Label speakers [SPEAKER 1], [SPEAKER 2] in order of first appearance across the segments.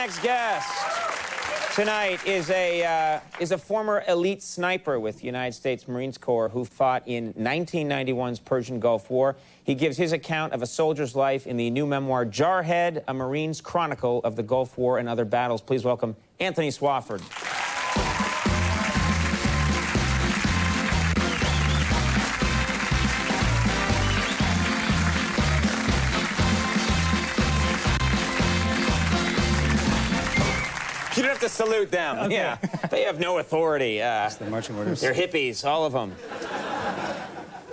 [SPEAKER 1] next guest tonight is a former elite sniper with the United States Marine Corps who fought in 1991's Persian Gulf War. He gives his account of a soldier's life in the new memoir, Jarhead, A Marine's Chronicle of the Gulf War and Other Battles. Please welcome Anthony Swofford. You don't have to salute them. Okay. Yeah, they have no authority.
[SPEAKER 2] It's the marching orders.
[SPEAKER 1] They're hippies, all of them.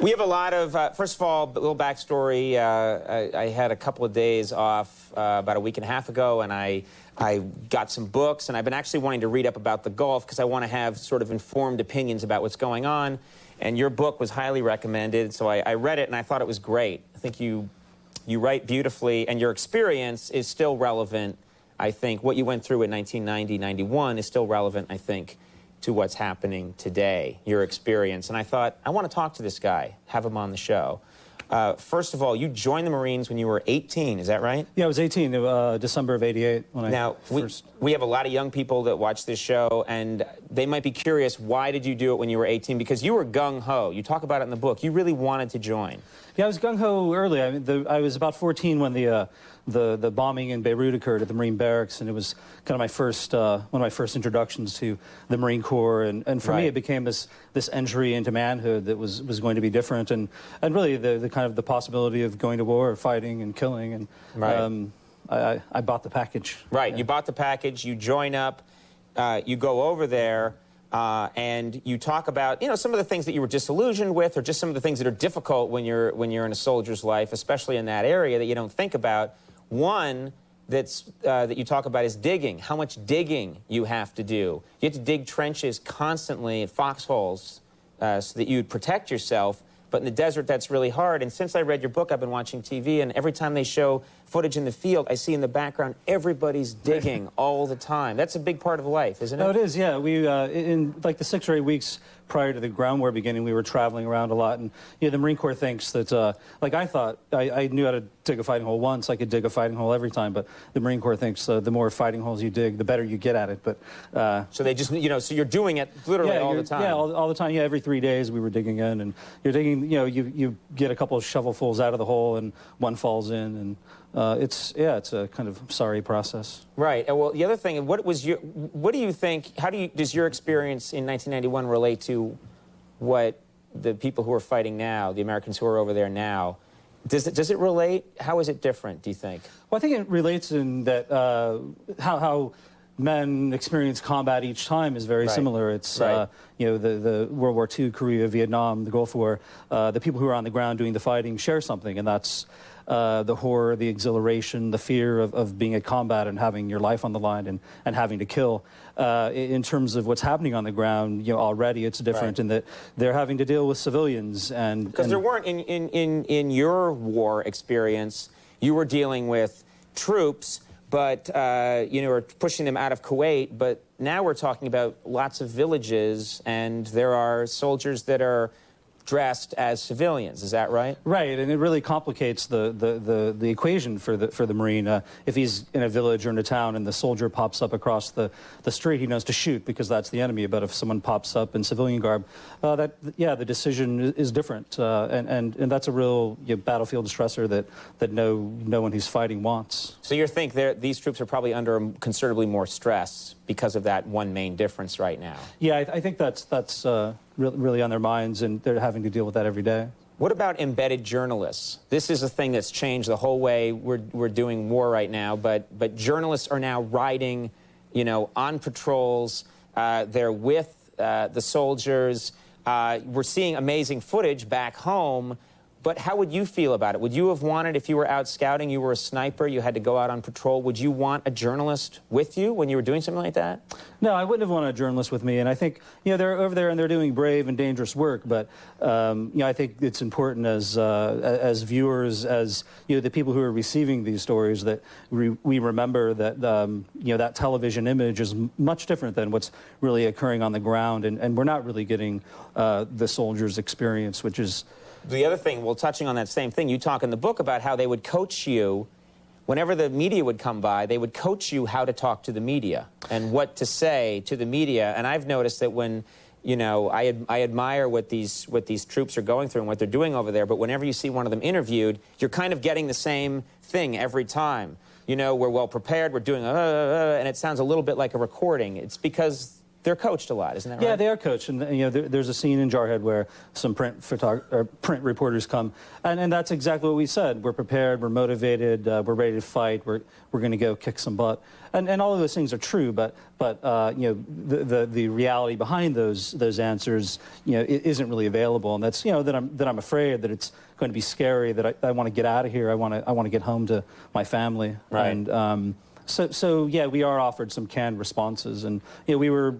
[SPEAKER 1] We have a lot of, first of all, a little backstory. I had a couple of days off about a week and a half ago, and I got some books, and I've been actually wanting to read up about the Gulf because I want to have sort of informed opinions about what's going on. And your book was highly recommended, so I read it, and I thought it was great. I think you write beautifully, and your experience is still relevant. I think what you went through in 1990, 91 is still relevant, I think, to what's happening today, your experience. And I thought, I want to talk to this guy, have him on the show. First of all, you joined the Marines when you were 18, is that right?
[SPEAKER 2] Yeah, I was 18, December of '88 when
[SPEAKER 1] now,
[SPEAKER 2] I first...
[SPEAKER 1] we have a lot of young people that watch this show, and they might be curious, why did you do it when you were 18? Because you were gung-ho. You talk about it in the book. You really wanted to join.
[SPEAKER 2] Yeah, I was gung-ho early. I mean, I was about 14 when the bombing in Beirut occurred at the Marine barracks, and it was kind of my first one of my first introductions to the Marine Corps, and for me it became this entry into manhood that was going to be different, and really the kind of the possibility of going to war, fighting and killing, and I bought the package.
[SPEAKER 1] Right,
[SPEAKER 2] yeah.
[SPEAKER 1] You bought the package, you join up, you go over there, and you talk about, you know, some of the things that you were disillusioned with, or just some of the things that are difficult when you're in a soldier's life, especially in that area that you don't think about. One that you talk about is digging, how much digging you have to do. You have to dig trenches constantly, foxholes, so that you'd protect yourself. But in the desert, that's really hard. And since I read your book, I've been watching TV, and every time they show footage in the field, I see in the background, everybody's digging all the time. That's a big part of life, isn't it?
[SPEAKER 2] Oh, it is, yeah. We, in like the 6 or 8 weeks prior to the ground war beginning, we were traveling around a lot. And you know, the Marine Corps thinks that, like I thought, I knew how to dig a fighting hole once. I could dig a fighting hole every time. But the Marine Corps thinks the more fighting holes you dig, the better you get at it. But
[SPEAKER 1] so they just, you know, so you're doing it literally all the time.
[SPEAKER 2] Yeah, all the time. Yeah, every 3 days we were digging in, and you're digging. You know, you get a couple of shovelfuls out of the hole, and one falls in, and it's a kind of sorry process.
[SPEAKER 1] Right. And well, the other thing, what do you think? Does your experience in 1991 relate to what the people who are fighting now, the Americans who are over there now? Does it relate? How is it different, do you think? Well,
[SPEAKER 2] I think it relates in that how men experience combat each time is very similar. It's you know, the World War II, Korea, Vietnam, the Gulf War. The people who are on the ground doing the fighting share something, and that's the horror, the exhilaration, the fear of being at combat and having your life on the line and having to kill. In terms of what's happening on the ground, you know, already it's different in that they're having to deal with civilians, and
[SPEAKER 1] because there weren't in your war experience, you were dealing with troops, but you know, pushing them out of Kuwait. But now we're talking about lots of villages, and there are soldiers that are dressed as civilians. Is that right?
[SPEAKER 2] Right, and it really complicates the equation for the Marine. If he's in a village or in a town and the soldier pops up across the street, he knows to shoot because that's the enemy. But if someone pops up in civilian garb, the decision is different, and that's a real battlefield stressor that no one who's fighting wants.
[SPEAKER 1] So you think these troops are probably under considerably more stress because of that one main difference right now?
[SPEAKER 2] Yeah, I think that's really on their minds, and they're having to deal with that every day.
[SPEAKER 1] What about embedded journalists? This is a thing that's changed the whole way we're doing war right now, but journalists are now riding, you know, on patrols. They're with the soldiers. We're seeing amazing footage back home. But how would you feel about it? Would you have wanted, if you were out scouting, you were a sniper, you had to go out on patrol, would you want a journalist with you when you were doing something like that?
[SPEAKER 2] No, I wouldn't have wanted a journalist with me. And I think, you know, they're over there and they're doing brave and dangerous work. But, you know, I think it's important as viewers, as, you know, the people who are receiving these stories, that we remember that, you know, that television image is much different than what's really occurring on the ground. And we're not really getting the soldiers' experience, which is...
[SPEAKER 1] The other thing, well, touching on that same thing, you talk in the book about how they would coach you whenever the media would come by, they would coach you how to talk to the media and what to say to the media. And I've noticed that when, you know, I admire what these troops are going through and what they're doing over there, but whenever you see one of them interviewed, you're kind of getting the same thing every time. You know, we're well prepared, we're doing, and it sounds a little bit like a recording. It's because they're coached a lot, isn't that right?
[SPEAKER 2] Yeah, they are coached, and you know, there's a scene in Jarhead where some print reporters come, and that's exactly what we said. We're prepared, we're motivated, we're ready to fight, we're going to go kick some butt, and all of those things are true. But you know, the reality behind those answers, you know, isn't really available, and that's, you know, that I'm afraid that it's going to be scary, that I want to get out of here, I want to get home to my family,
[SPEAKER 1] right.
[SPEAKER 2] And So yeah, we are offered some canned responses, and you know, we were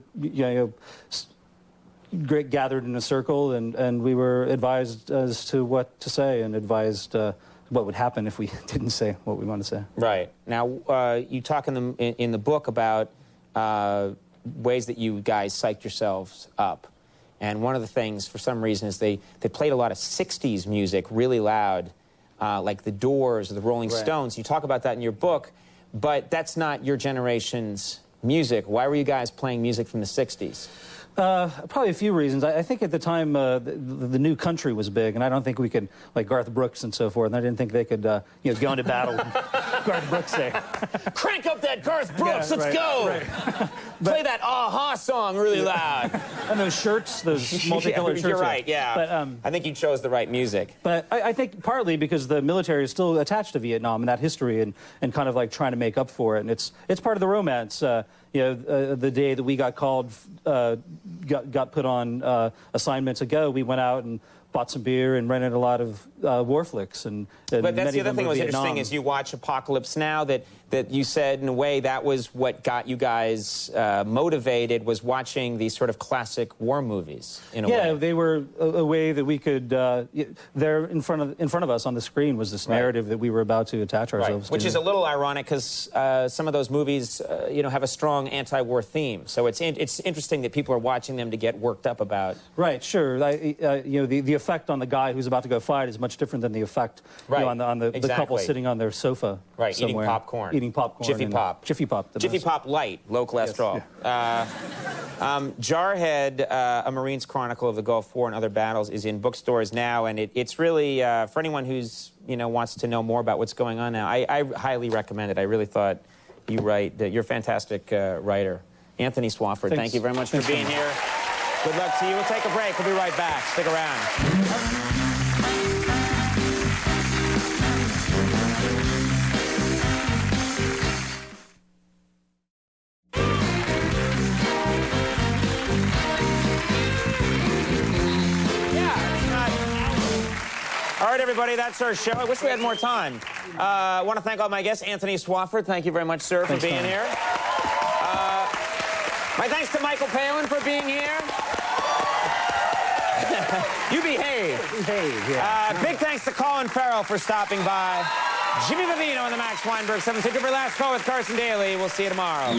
[SPEAKER 2] gathered in a circle, and we were advised as to what to say, and advised what would happen if we didn't say what we want to say.
[SPEAKER 1] Right. Now, you talk in the book about ways that you guys psyched yourselves up, and one of the things, for some reason, is they played a lot of '60s music really loud, like the Doors or the Rolling Stones. You talk about that in your book. But that's not your generation's music. Why were you guys playing music from the '60s?
[SPEAKER 2] Probably a few reasons. I think at the time the new country was big, and I don't think we could, like Garth Brooks and so forth, and I didn't think they could you know, go into battle. Garth Brooks say,
[SPEAKER 1] "Crank up that Garth Brooks,
[SPEAKER 2] yeah,
[SPEAKER 1] let's go!" Right. Play that Aha song really loud.
[SPEAKER 2] And those shirts, those multicolored shirts.
[SPEAKER 1] You're right, yeah. But, I think you chose the right music.
[SPEAKER 2] But I think partly because the military is still attached to Vietnam and that history, and kind of like trying to make up for it, and it's part of the romance. You know, the day that we got called, got put on assignment to go, we went out and bought some beer and rented a lot of war flicks.
[SPEAKER 1] But that's the other thing that was interesting is you watch Apocalypse Now, that you said in a way that was what got you guys motivated, was watching these sort of classic war movies in a way.
[SPEAKER 2] Yeah, they were a way that we could, there in front of us on the screen was this narrative that we were about to attach ourselves to.
[SPEAKER 1] Which is a little ironic because some of those movies, you know, have a strong anti-war theme. So it's interesting that people are watching them to get worked up about.
[SPEAKER 2] Right, sure. You know, the effect on the guy who's about to go fight is much different than the effect you know, on the couple sitting on their sofa somewhere.
[SPEAKER 1] Eating popcorn. Jiffy Pop.
[SPEAKER 2] Jiffy Pop.
[SPEAKER 1] Jiffy Pop Light, low cholesterol. Yes. Jarhead, A Marine's Chronicle of the Gulf War and Other Battles, is in bookstores now, and it's really, for anyone who's, you know, wants to know more about what's going on now, I highly recommend it. I really thought you're a fantastic writer. Anthony Swofford, thank you very much for being here. Good luck to you. We'll take a break. We'll be right back. Stick around. All right, everybody, that's our show. I wish we had more time. I want to thank all my guests. Anthony Swofford, thank you very much, sir, for being here. My thanks to Michael Palin for being here. You behave. Big thanks to Colin Farrell for stopping by. Jimmy Vivino and the Max Weinberg 7 Ticket for Last Call with Carson Daly. We'll see you tomorrow.